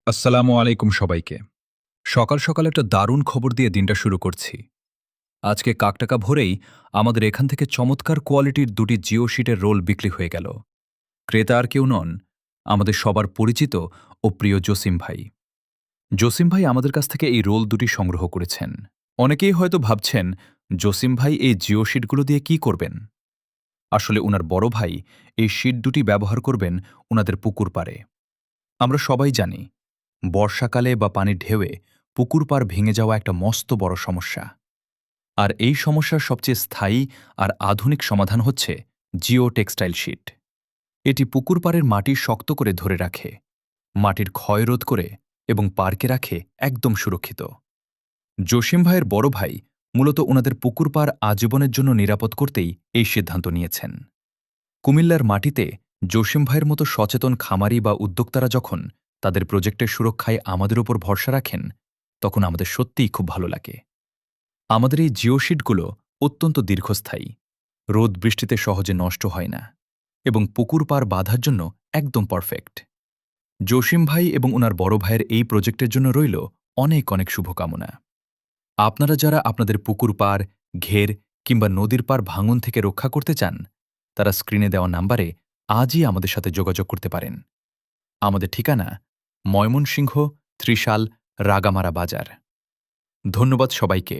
আসসালামু আলাইকুম সবাইকে। সকাল সকাল একটা দারুণ খবর দিয়ে দিনটা শুরু করছি। আজকে কাকটাকা ভোরেই আমাদের এখান থেকে চমৎকার কোয়ালিটির দুটি জিও শিটের রোল বিক্রি হয়ে গেল। ক্রেতা আর কেউ নন, আমাদের সবার পরিচিত ও প্রিয় জসিম ভাই। জসিম ভাই আমাদের কাছ থেকে এই রোল দুটি সংগ্রহ করেছেন। অনেকেই হয়তো ভাবছেন, জসিম ভাই এই জিও শিটগুলো দিয়ে কি করবেন। আসলে উনার বড় ভাই এই শিট দুটি ব্যবহার করবেন উনাদের পুকুর পাড়ে। আমরা সবাই জানি, বর্ষাকালে বা পানির ঢেউয়ে পুকুর পাড় ভেঙে যাওয়া একটা মস্ত বড় সমস্যা। আর এই সমস্যার সবচেয়ে স্থায়ী আর আধুনিক সমাধান হচ্ছে জিও টেক্সটাইল শিট। এটি পুকুর পাড়ের মাটি শক্ত করে ধরে রাখে, মাটির ক্ষয় রোধ করে এবং পার্কে রাখে একদম সুরক্ষিত। জসিম ভাইয়ের বড় ভাই মূলত ওনাদের পুকুর পাড় আজীবনের জন্য নিরাপদ করতেই এই সিদ্ধান্ত নিয়েছেন। কুমিল্লার মাটিতে জসিম ভাইয়ের মতো সচেতন খামারি বা উদ্যোক্তারা যখন তাদের প্রজেক্টের সুরক্ষায় আমাদের ওপর ভরসা রাখেন, তখন আমাদের সত্যিই খুব ভালো লাগে। আমাদের এই জিওশিটগুলো অত্যন্ত দীর্ঘস্থায়ী, রোদ বৃষ্টিতে সহজে নষ্ট হয় না এবং পুকুর পাড় বাঁধার জন্য একদম পারফেক্ট। জসিম ভাই এবং ওনার বড় ভাইয়ের এই প্রজেক্টের জন্য রইল অনেক অনেক শুভকামনা। আপনারা যারা আপনাদের পুকুর পাড়, ঘের কিংবা নদীর পাড় ভাঙন থেকে রক্ষা করতে চান, তারা স্ক্রিনে দেওয়া নাম্বারে আজই আমাদের সাথে যোগাযোগ করতে পারেন। আমাদের ঠিকানা ময়মনসিংহ, ত্রিশাল, রাগামারা বাজার। ধন্যবাদ সবাইকে।